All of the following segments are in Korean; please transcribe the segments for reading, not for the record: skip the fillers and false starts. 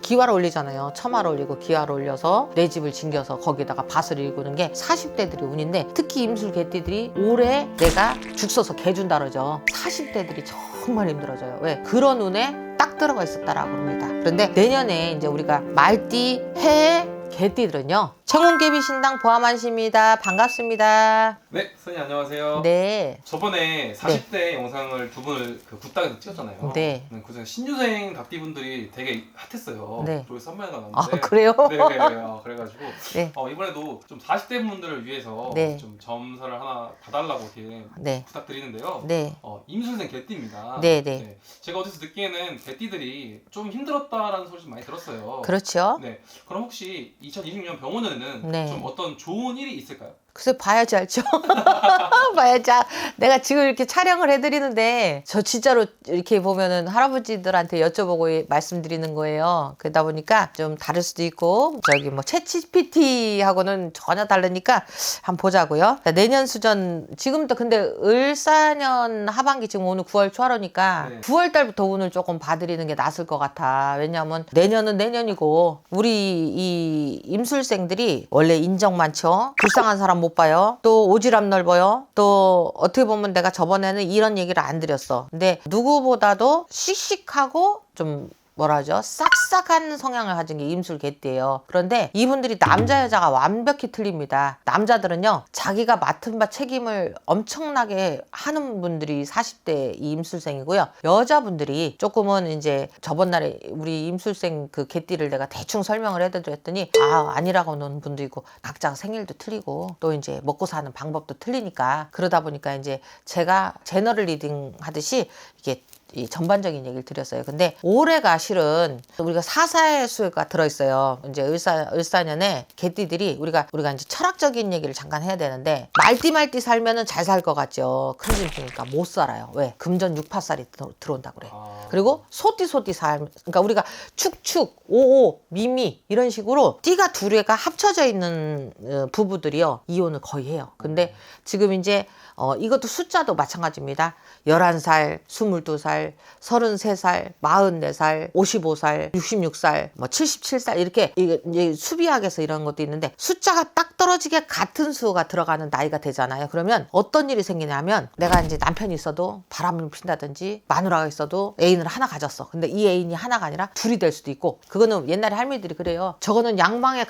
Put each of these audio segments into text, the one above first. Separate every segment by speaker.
Speaker 1: 기와를 올리잖아요. 처마를 올리고 기와를 올려서 내 집을 징겨서 거기다가 밭을 일구는 게 40대들이 운인데, 특히 임술 개띠들이 올해 내가 죽 써서 개 준다 그러죠. 40대들이 정말 힘들어져요. 왜? 그런 운에 딱 들어가 있었다라고 합니다. 그런데 내년에 이제 우리가 말띠, 해, 개띠들은요, 청운개비 신당 보아만씨입니다. 반갑습니다.
Speaker 2: 네, 선생님 안녕하세요.
Speaker 1: 네.
Speaker 2: 저번에 40대 영상을 두 분을 그 굿닭에서 찍었잖아요.
Speaker 1: 네.
Speaker 2: 그중에 신유생 닭띠분들이 되게 핫했어요.
Speaker 1: 네.
Speaker 2: 조회수 3만회가
Speaker 1: 아,
Speaker 2: 넘는데.
Speaker 1: 그래요?
Speaker 2: 네, 그래가지고
Speaker 1: 네.
Speaker 2: 이번에도 좀 40대 분들을 위해서
Speaker 1: 네.
Speaker 2: 좀 점사를 하나 봐달라고 이렇게
Speaker 1: 네.
Speaker 2: 부탁드리는데요.
Speaker 1: 네.
Speaker 2: 임술생 개띠입니다.
Speaker 1: 네, 네.
Speaker 2: 제가 어디서 듣기에는 개띠들이 좀 힘들었다라는 소리 좀 많이 들었어요.
Speaker 1: 그렇죠.
Speaker 2: 네. 그럼 혹시 2026년 병원에는
Speaker 1: 네.
Speaker 2: 좀 어떤 좋은 일이 있을까요?
Speaker 1: 글쎄 봐야지 알죠. 봐야지. 내가 지금 이렇게 촬영을 해드리는데 저 진짜로 이렇게 보면은 할아버지들한테 여쭤보고 말씀드리는 거예요. 그러다 보니까 좀 다를 수도 있고, 저기 뭐 챗GPT하고는 전혀 다르니까 한번 보자고요. 내년 수전 지금도 근데 을사년 하반기 지금 오늘 9월 초하루니까
Speaker 2: 네.
Speaker 1: 9월 달부터 운을 조금 봐드리는 게 낫을 것 같아. 왜냐하면 내년은 내년이고 우리 이 임술생들이 원래 인정 많죠. 불쌍한 사람 못 봐요. 또 오지랖 넓어요. 또 어떻게 보면 내가 저번에는 이런 얘기를 안 드렸어. 근데 누구보다도 씩씩하고 좀 뭐라 하죠? 싹싹한 성향을 가진 게 임술 개띠예요. 그런데 이분들이 남자 여자가 완벽히 틀립니다. 남자들은요, 자기가 맡은 바 책임을 엄청나게 하는 분들이 40대 이 임술생이고요. 여자분들이 조금은 이제 저번 날에 우리 임술생 그 개띠를 내가 대충 설명을 해드렸더니 아니라고 하는 분도 있고, 각자가 생일도 틀리고 또 이제 먹고 사는 방법도 틀리니까, 그러다 보니까 이제 제가 제너럴 리딩 하듯이 이게 이 전반적인 얘기를 드렸어요. 근데 올해가 실은 우리가 사사의 수가 들어있어요. 이제 을사년에 개띠들이 우리가 이제 철학적인 얘기를 잠깐 해야 되는데, 말띠 살면은 잘 살 것 같죠. 큰 짐승이니까 못 살아요. 왜? 금전 6파살이 들어온다 그래. 그리고 소띠 살, 그러니까 우리가 축축, 오오, 미미 이런 식으로 띠가 두 개가 합쳐져 있는 부부들이요, 이혼을 거의 해요. 근데 지금 이제 이것도 숫자도 마찬가지입니다. 11살, 22살, 33살, 44살, 55살, 66살, 뭐 77살 이렇게 이제 수비학에서 이런 것도 있는데, 숫자가 딱 떨어지게 같은 수가 들어가는 나이가 되잖아요. 그러면 어떤 일이 생기냐면, 내가 이제 남편이 있어도 바람을 핀다든지 마누라가 있어도 애인을 하나 가졌어. 근데 이 애인이 하나가 아니라 둘이 될 수도 있고, 그거는 옛날에 할머니들이 그래요. 저거는 양방에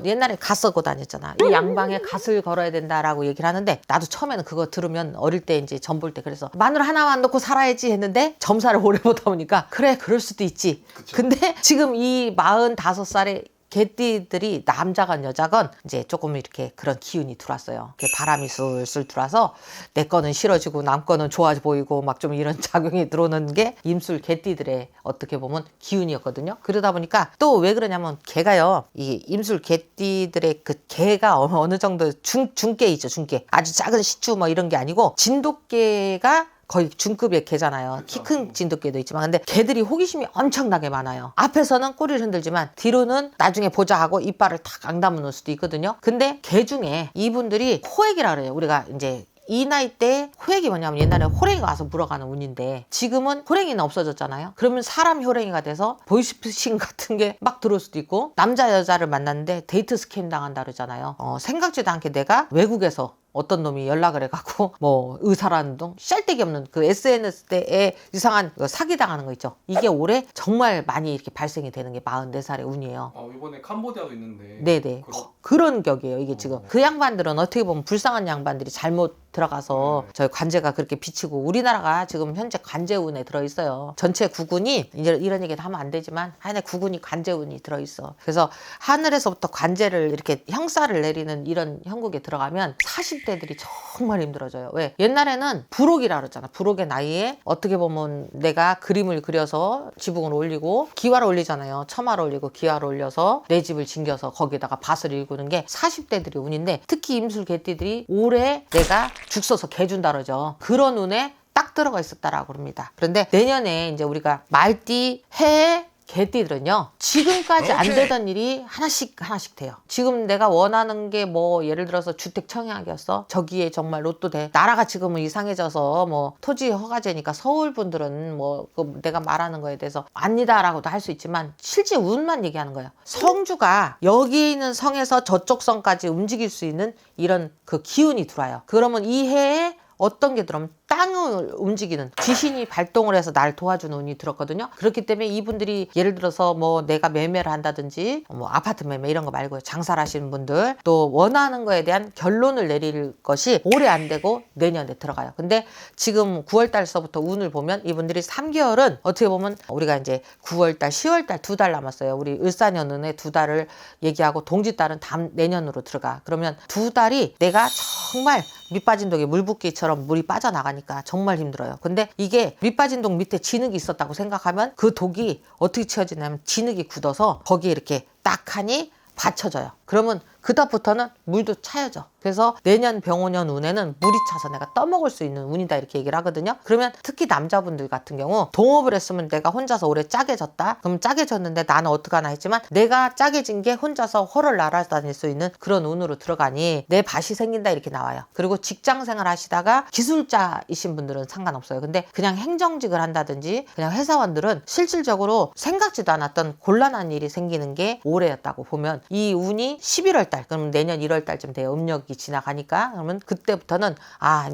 Speaker 1: 옛날에 갓 썰고 다녔잖아. 이 양방에 갓을 걸어야 된다라고 얘기를 하는데, 나도 처음에는 그거 들으면 어릴 때 이제 점 볼 때 그래서 마누라 하나만 놓고 살아야지 했는데, 점사를 오래 보다 보니까 그래, 그럴 수도 있지. 그쵸. 근데 지금 이 45살에 개띠들이 남자건 여자건 이제 조금 이렇게 그런 기운이 들어왔어요. 바람이 술술 들어와서 내 거는 싫어지고 남 거는 좋아 보이고 막 좀 이런 작용이 들어오는 게 임술 개띠들의 어떻게 보면 기운이었거든요. 그러다 보니까 또 왜 그러냐면, 개가요, 이 임술 개띠들의 그 개가 어느 정도 중개 있죠. 중개. 아주 작은 시추 뭐 이런 게 아니고, 진돗개가 거의 중급의 개잖아요. 키 큰 진돗개도 있지만, 근데 개들이 호기심이 엄청나게 많아요. 앞에서는 꼬리를 흔들지만 뒤로는 나중에 보자 하고 이빨을 탁 앙다문 놓을 수도 있거든요. 근데 개 중에 이분들이 호액이라 그래요. 우리가 이제 이 나이 때 호액이 뭐냐면, 옛날에 호랭이가 와서 물어가는 운인데 지금은 호랭이는 없어졌잖아요. 그러면 사람 호랭이가 돼서 보이스피싱 같은 게 막 들어올 수도 있고, 남자 여자를 만났는데 데이트 스캠 당한다 그러잖아요. 생각지도 않게 내가 외국에서 어떤 놈이 연락을 해갖고 뭐 의사라는 둥 쌀데기 없는 그 SNS 때에 이상한 사기당하는 거 있죠. 이게 올해 정말 많이 이렇게 발생이 되는 게 44살의 운이에요.
Speaker 2: 이번에 캄보디아도 있는데.
Speaker 1: 네네. 그런 격이에요. 이게 지금 그 양반들은 어떻게 보면 불쌍한 양반들이 잘못 들어가서 저희 관제가 그렇게 비치고, 우리나라가 지금 현재 관제운에 들어있어요. 전체 구군이, 이제 이런 얘기도 하면 안 되지만 하여튼 구군이 관제운이 들어있어. 그래서 하늘에서부터 관제를 이렇게 형사를 내리는 이런 형국에 들어가면 40대들이 정말 힘들어져요. 왜? 옛날에는 부록이라 그러잖아. 부록의 나이에 어떻게 보면 내가 그림을 그려서 지붕을 올리고 기와를 올리잖아요. 처마를 올리고 기와를 올려서 내 집을 징겨서 거기다가 밭을 일구는 게 40대들이 운인데, 특히 임술 개띠들이 올해 내가 죽 써서 개 준다 그러죠. 그런 운에 딱 들어가 있었다라고 합니다. 그런데 내년에 이제 우리가 말띠, 해, 개띠들은요, 지금까지 안 되던 일이 하나씩 돼요. 지금 내가 원하는 게 뭐 예를 들어서 주택 청약이었어. 저기에 정말 로또 돼. 나라가 지금은 이상해져서 뭐 토지 허가제니까 서울 분들은 뭐그 내가 말하는 거에 대해서 아니다라고도 할 수 있지만 실제 운만 얘기하는 거예요. 성주가 여기 있는 성에서 저쪽 성까지 움직일 수 있는 이런 그 기운이 들어와요. 그러면 이 해에 어떤 게 들어오면 땅을 움직이는 귀신이 발동을 해서 날 도와주는 운이 들었거든요. 그렇기 때문에 이분들이 예를 들어서 뭐 내가 매매를 한다든지 뭐 아파트 매매 이런 거 말고요. 장사를 하시는 분들 또 원하는 거에 대한 결론을 내릴 것이 올해 안 되고 내년에 들어가요. 근데 지금 9월 달서부터 운을 보면 이분들이 3개월은 어떻게 보면 우리가 이제 9월 달, 10월 달 2달 남았어요. 우리 을사년운에 2달을 얘기하고 동짓달은 내년으로 들어가. 그러면 2달이 내가 정말 밑빠진 독에 물 붓기처럼 물이 빠져나가니까 정말 힘들어요. 근데 이게 밑빠진 독 밑에 진흙이 있었다고 생각하면 그 독이 어떻게 채워지냐면 진흙이 굳어서 거기에 이렇게 딱 하니 받쳐져요. 그러면 그다음부터는 물도 차여져. 그래서 내년 병오년 운에는 물이 차서 내가 떠먹을 수 있는 운이다 이렇게 얘기를 하거든요. 그러면 특히 남자분들 같은 경우 동업을 했으면 내가 혼자서 올해 짜게 졌다. 그럼 짜게 졌는데 나는 어떡하나 했지만 내가 짜게 진 게 혼자서 호를 날아다닐 수 있는 그런 운으로 들어가니 내 밭이 생긴다 이렇게 나와요. 그리고 직장 생활 하시다가 기술자이신 분들은 상관없어요. 근데 그냥 행정직을 한다든지 그냥 회사원들은 실질적으로 생각지도 않았던 곤란한 일이 생기는 게 올해였다고 보면 이 운이 11월 달 그럼 내년 1월 달쯤 돼요. 음력이 지나가니까 그러면 그때부터는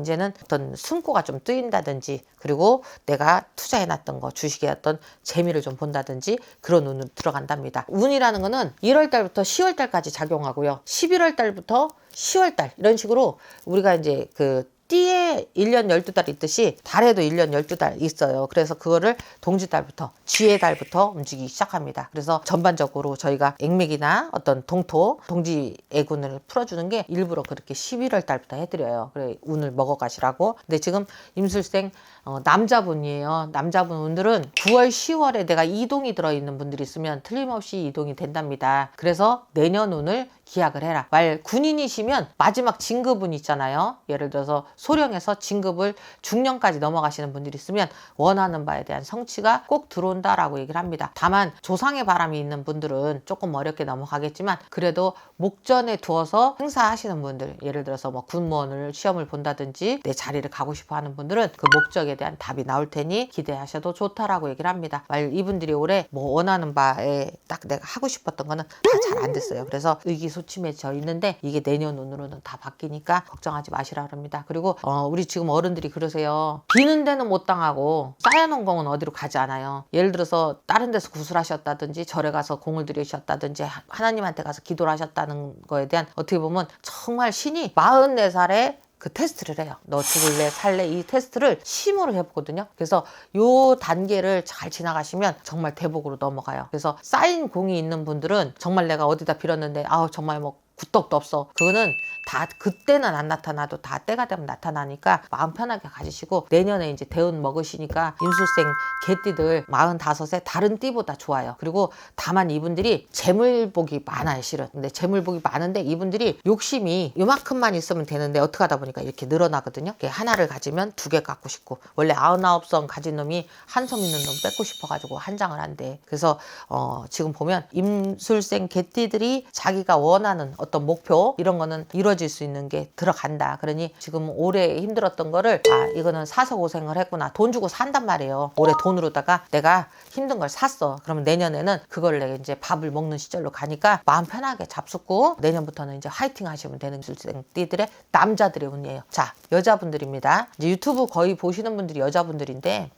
Speaker 1: 이제는 어떤 숨고가 좀 뜨인다든지 그리고 내가 투자해놨던 거 주식에 어떤 재미를 좀 본다든지 그런 운으로 들어간답니다. 운이라는 거는 1월 달부터 10월 달까지 작용하고요. 11월 달부터 10월 달 이런 식으로 우리가 이제 그 띠에 1년 12달 있듯이 달에도 1년 12달 있어요. 그래서 그거를 동지달부터 지의 달부터 움직이기 시작합니다. 그래서 전반적으로 저희가 액맥이나 어떤 동토 동지애군을 풀어주는 게 일부러 그렇게 11월 달부터 해드려요. 그래 운을 먹어가시라고. 근데 지금 임술생 남자분이에요. 남자분 운들은 9월 10월에 내가 이동이 들어있는 분들이 있으면 틀림없이 이동이 된답니다. 그래서 내년 운을 기약을 해라. 말 군인이시면 마지막 진급운 있잖아요. 예를 들어서 소령에서 진급을 중령까지 넘어가시는 분들이 있으면 원하는 바에 대한 성취가 꼭 들어온다라고 얘기를 합니다. 다만 조상의 바람이 있는 분들은 조금 어렵게 넘어가겠지만 그래도 목전에 두어서 행사하시는 분들 예를 들어서 뭐 군무원을 시험을 본다든지 내 자리를 가고 싶어 하는 분들은 그 목적에 대한 답이 나올 테니 기대하셔도 좋다라고 얘기를 합니다. 이분들이 올해 뭐 원하는 바에 딱 내가 하고 싶었던 거는 다 잘 안 됐어요. 그래서 의기소침해져 있는데 이게 내년 운으로는 다 바뀌니까 걱정하지 마시라 그럽니다. 그리고 우리 지금 어른들이 그러세요. 비는 데는 못 당하고 쌓여놓은 공은 어디로 가지 않아요. 예를 들어서 다른 데서 구슬하셨다든지 절에 가서 공을 들이셨다든지 하나님한테 가서 기도를 하셨다는 거에 대한 어떻게 보면 정말 신이 44살에 그 테스트를 해요. 너 죽을래 살래 이 테스트를 심으로 해보거든요. 그래서 요 단계를 잘 지나가시면 정말 대복으로 넘어가요. 그래서 쌓인 공이 있는 분들은 정말 내가 어디다 빌었는데 정말 뭐 굿떡도 없어. 그거는 다 그때는 안 나타나도 다 때가 되면 나타나니까 마음 편하게 가지시고 내년에 이제 대운 먹으시니까 임술생 개띠들 45세 다른 띠보다 좋아요. 그리고 다만 이분들이 재물복이 많아요 실은. 근데 재물복이 많은데 이분들이 욕심이 요만큼만 있으면 되는데 어떻게 하다 보니까 이렇게 늘어나거든요. 이렇게 하나를 가지면 2개 갖고 싶고 원래 99성 가진 놈이 한 솜 있는 놈 뺏고 싶어가지고 한 장을 한대. 그래서 지금 보면 임술생 개띠들이 자기가 원하는 어떤 목표 이런 거는 이루어질 수 있는 게 들어간다. 그러니 지금 올해 힘들었던 거를 이거는 사서 고생을 했구나. 돈 주고 산단 말이에요. 올해 돈으로다가 내가 힘든 걸 샀어. 그러면 내년에는 그걸 내가 이제 밥을 먹는 시절로 가니까 마음 편하게 잡숫고 내년부터는 이제 화이팅 하시면 되는 띠들의 남자들의 운이에요. 자, 여자분들입니다. 이제 유튜브 거의 보시는 분들이 여자분들인데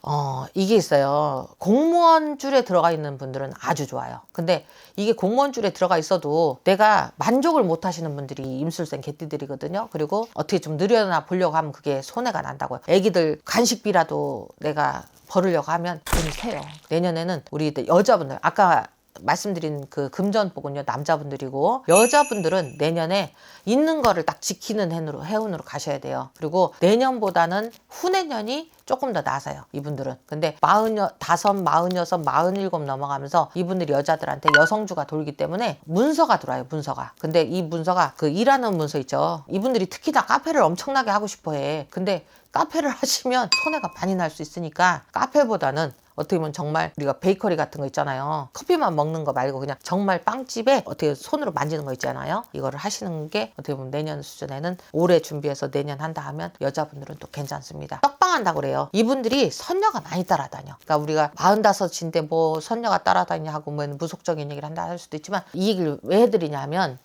Speaker 1: 이게 있어요. 공무원 줄에 들어가 있는 분들은 아주 좋아요. 근데 이게 공무원 줄에 들어가 있어도 내가 만족을 못 하시는 분들이 임술생 개띠들이거든요. 그리고 어떻게 좀 늘여나 보려고 하면 그게 손해가 난다고요. 애기들 간식비라도 내가 벌으려고 하면 돈이 새요. 내년에는 우리 여자분들 아까 말씀드린 그 금전복은요 남자분들이고 여자분들은 내년에 있는 거를 딱 지키는 해운으로 가셔야 돼요. 그리고 내년보다는 후내년이 조금 더 나아요 이분들은. 근데 45, 46, 47 넘어가면서 이분들이 여자들한테 여성주가 돌기 때문에 문서가 들어와요. 문서가. 근데 이 문서가 그 일하는 문서 있죠. 이분들이 특히 다 카페를 엄청나게 하고 싶어 해. 근데 카페를 하시면 손해가 많이 날 수 있으니까 카페보다는 어떻게 보면 정말 우리가 베이커리 같은 거 있잖아요. 커피만 먹는 거 말고 그냥 정말 빵집에 어떻게 손으로 만지는 거 있잖아요. 이거를 하시는 게 어떻게 보면 내년 수준에는 올해 준비해서 내년 한다 하면 여자분들은 또 괜찮습니다. 떡방 한다고 그래요. 이분들이 선녀가 많이 따라다녀. 그러니까 우리가 45인데 뭐 선녀가 따라다니냐 하고 뭐 무속적인 얘기를 한다 할 수도 있지만 이 얘기를 왜 해드리냐면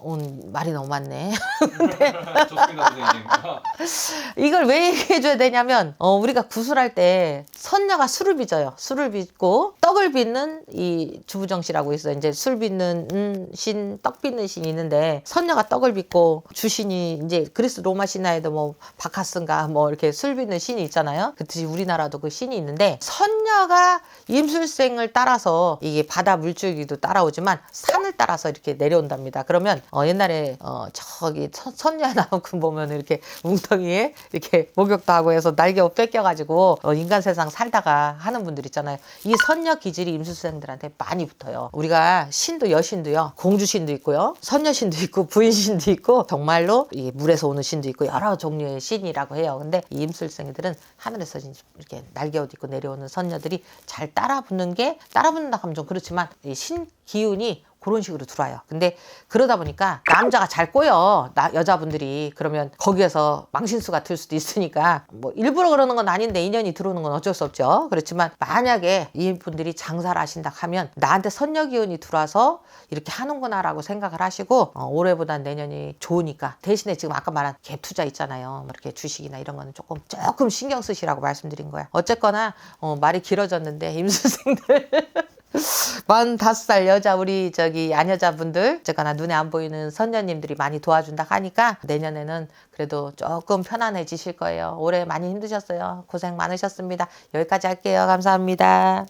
Speaker 1: 말이 너무 많네.
Speaker 2: 좋습니다, 선생님.
Speaker 1: 이걸 왜 얘기해줘야 되냐면 우리가 구슬할 때 선녀가 술을 빚어요. 술을 빚고 떡을 빚는 이 주부정씨라고 있어요. 이제 술 빚는 신, 떡 빚는 신이 있는데 선녀가 떡을 빚고 주신이 이제 그리스 로마 신화에도 뭐 바카스인가 뭐 이렇게 술 빚는 신이 있잖아요. 그렇듯이 우리나라도 그 신이 있는데 선녀가 임술생을 따라서 이게 바다 물줄기도 따라오지만 산을 따라서 이렇게 내려온답니다. 그러면 옛날에 저기 선녀 나온 그 보면 이렇게 웅덩이에 이렇게 목욕도 하고 해서 날개 뺏겨가지고 인간 세상 살다가 하는 분들 있잖아요. 이 선녀 기질이 임술생들한테 많이 붙어요. 우리가 신도 여신도요. 공주신도 있고요. 선녀신도 있고 부인신도 있고 정말로 이 물에서 오는 신도 있고 여러 종류의 신이라고 해요. 근데 이 임술생들은 하늘에서 이렇게 날개 옷 입고 내려오는 선녀들이 잘 따라붙는다 하면 좀 그렇지만 이 신 기운이 그런 식으로 들어와요. 근데 그러다 보니까 남자가 잘 꼬여 여자분들이. 그러면 거기에서 망신수가 들 수도 있으니까 뭐 일부러 그러는 건 아닌데 인연이 들어오는 건 어쩔 수 없죠. 그렇지만 만약에 이분들이 장사를 하신다 하면 나한테 선녀 기운이 들어와서 이렇게 하는구나 라고 생각을 하시고 올해보단 내년이 좋으니까 대신에 지금 아까 말한 갭 투자 있잖아요. 뭐 이렇게 주식이나 이런 거는 조금 신경 쓰시라고 말씀드린 거야. 어쨌거나 말이 길어졌는데 임수생들 45살 여자 우리 저기 아녀자분들 어쨌거나 눈에 안 보이는 선녀님들이 많이 도와준다 하니까 내년에는 그래도 조금 편안해지실 거예요. 올해 많이 힘드셨어요. 고생 많으셨습니다. 여기까지 할게요. 감사합니다.